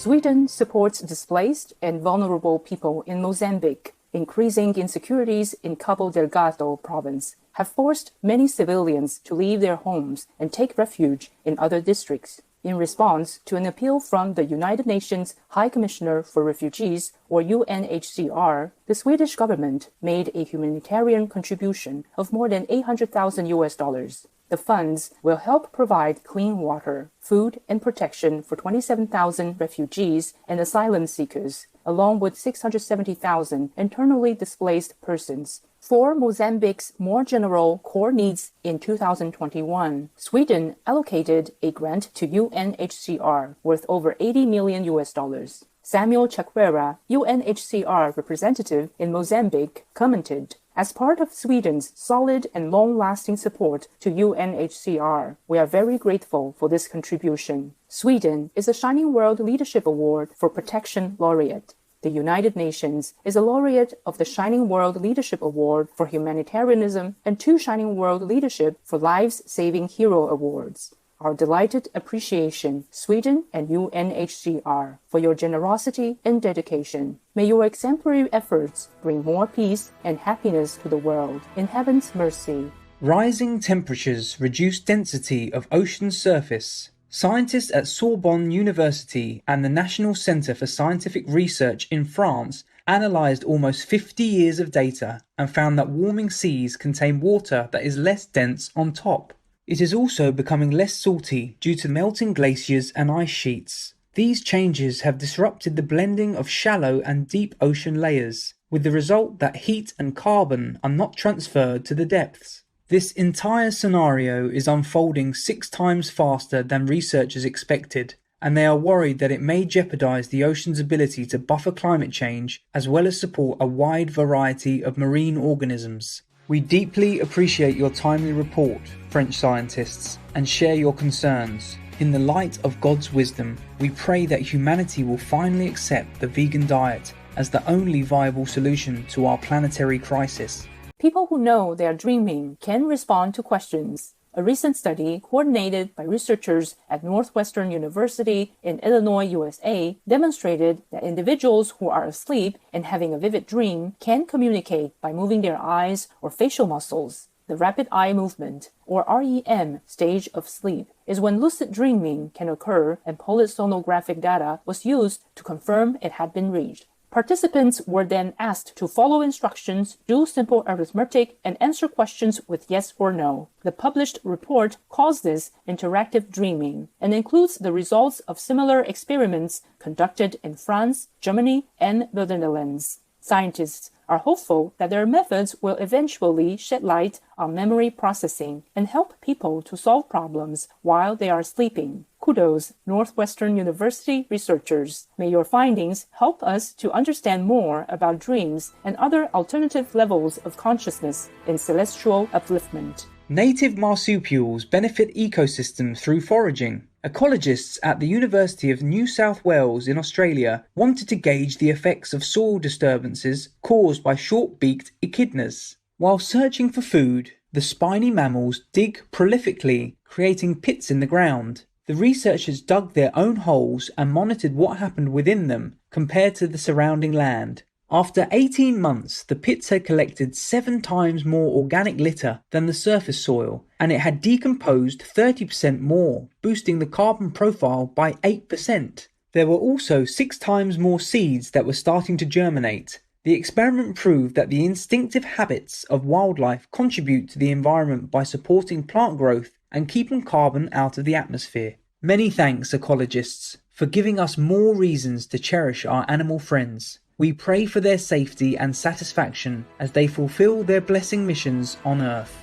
Sweden supports displaced and vulnerable people in Mozambique. Increasing insecurities in Cabo Delgado province have forced many civilians to leave their homes and take refuge in other districts. In response to an appeal from the United Nations High Commissioner for Refugees, or UNHCR, the Swedish government made a humanitarian contribution of more than $800,000. The funds will help provide clean water, food, and protection for 27,000 refugees and asylum seekers, along with 670,000 internally displaced persons. For Mozambique's more general core needs in 2021, Sweden allocated a grant to UNHCR worth over $80 million. Samuel Chakwera, UNHCR representative in Mozambique, commented, "As part of Sweden's solid and long-lasting support to UNHCR, we are very grateful for this contribution." Sweden is a Shining World Leadership Award for Protection Laureate. The United Nations is a laureate of the Shining World Leadership Award for Humanitarianism and 2 Shining World Leadership for Lives-Saving Hero Awards. Our delighted appreciation, Sweden and UNHCR, for your generosity and dedication. May your exemplary efforts bring more peace and happiness to the world. In heaven's mercy. Rising temperatures reduce density of ocean surface. Scientists at Sorbonne University and the National Centre for Scientific Research in France analysed almost 50 years of data and found that warming seas contain water that is less dense on top. It is also becoming less salty due to melting glaciers and ice sheets. These changes have disrupted the blending of shallow and deep ocean layers, with the result that heat and carbon are not transferred to the depths. This entire scenario is unfolding 6 times faster than researchers expected, and they are worried that it may jeopardize the ocean's ability to buffer climate change as well as support a wide variety of marine organisms. We deeply appreciate your timely report, French scientists, and share your concerns. In the light of God's wisdom, we pray that humanity will finally accept the vegan diet as the only viable solution to our planetary crisis. People who know they are dreaming can respond to questions. A recent study coordinated by researchers at Northwestern University in Illinois, USA, demonstrated that individuals who are asleep and having a vivid dream can communicate by moving their eyes or facial muscles. The rapid eye movement, or REM, stage of sleep is when lucid dreaming can occur, and polysomnographic data was used to confirm it had been reached. Participants were then asked to follow instructions, do simple arithmetic, and answer questions with yes or no. The published report calls this interactive dreaming and includes the results of similar experiments conducted in France, Germany, and the Netherlands. Scientists are hopeful that their methods will eventually shed light on memory processing and help people to solve problems while they are sleeping. Kudos, Northwestern University researchers. May your findings help us to understand more about dreams and other alternative levels of consciousness in celestial upliftment. Native marsupials benefit ecosystems through foraging. Ecologists at the University of New South Wales in Australia wanted to gauge the effects of soil disturbances caused by short-beaked echidnas. While searching for food, the spiny mammals dig prolifically, creating pits in the ground. The researchers dug their own holes and monitored what happened within them compared to the surrounding land. After 18 months, the pits had collected 7 times more organic litter than the surface soil, and it had decomposed 30% more, boosting the carbon profile by 8%. There were also 6 times more seeds that were starting to germinate. The experiment proved that the instinctive habits of wildlife contribute to the environment by supporting plant growth and keeping carbon out of the atmosphere. Many thanks, ecologists, for giving us more reasons to cherish our animal friends. We pray for their safety and satisfaction as they fulfill their blessing missions on Earth.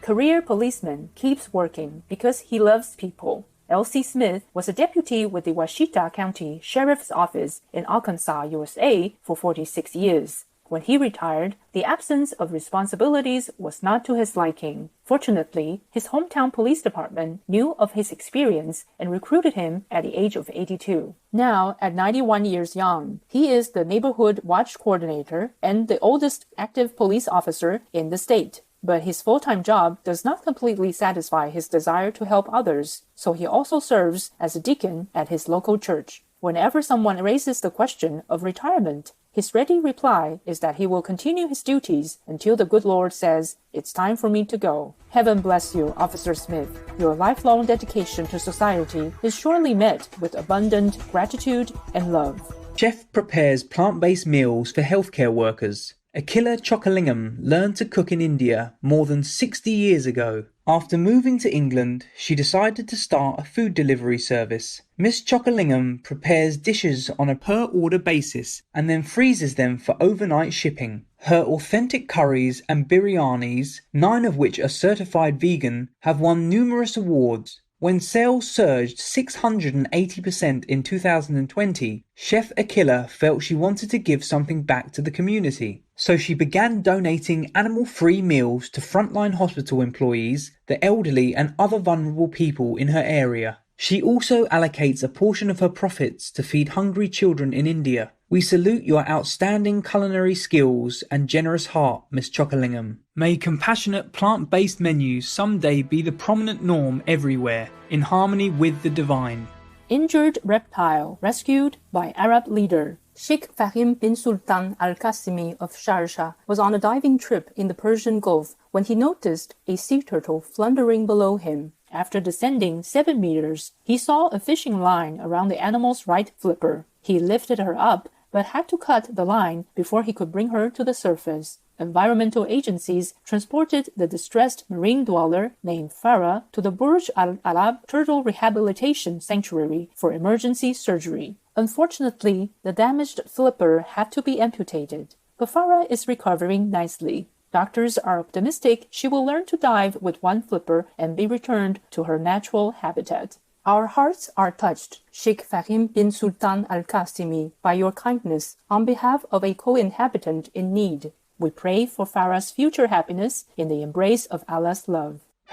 Career policeman keeps working because he loves people. Elsie Smith was a deputy with the Washita County Sheriff's Office in Arkansas, USA for 46 years. When he retired, the absence of responsibilities was not to his liking. Fortunately, his hometown police department knew of his experience and recruited him at the age of 82. Now, at 91 years young, he is the neighborhood watch coordinator and the oldest active police officer in the state. But his full-time job does not completely satisfy his desire to help others, so he also serves as a deacon at his local church. Whenever someone raises the question of retirement, his ready reply is that he will continue his duties until the good Lord says, "It's time for me to go." Heaven bless you, Officer Smith. Your lifelong dedication to society is surely met with abundant gratitude and love. Chef prepares plant-based meals for healthcare workers. Akila Chokalingam learned to cook in India more than 60 years ago. After moving to England, she decided to start a food delivery service. Miss Chokalingam prepares dishes on a per-order basis and then freezes them for overnight shipping. Her authentic curries and biryanis, 9 of which are certified vegan, have won numerous awards. When sales surged 680% in 2020, Chef Akila felt she wanted to give something back to the community. So she began donating animal-free meals to frontline hospital employees, the elderly and other vulnerable people in her area. She also allocates a portion of her profits to feed hungry children in India. We salute your outstanding culinary skills and generous heart, Miss Chokalingam. May compassionate plant-based menus someday be the prominent norm everywhere, in harmony with the divine. Injured reptile rescued by Arab leader. Sheikh Fahim bin Sultan al-Qasimi of Sharjah was on a diving trip in the Persian Gulf when he noticed a sea turtle floundering below him. After descending 7 meters, he saw a fishing line around the animal's right flipper. He lifted her up, but had to cut the line before he could bring her to the surface. Environmental agencies transported the distressed marine dweller named Farah to the Burj Al Arab Turtle Rehabilitation Sanctuary for emergency surgery. Unfortunately, the damaged flipper had to be amputated, but Farah is recovering nicely. Doctors are optimistic she will learn to dive with 1 flipper and be returned to her natural habitat. Our hearts are touched, Sheikh Fahim bin Sultan al-Qasimi, by your kindness on behalf of a co-inhabitant in need. We pray for Farah's future happiness in the embrace of Allah's love.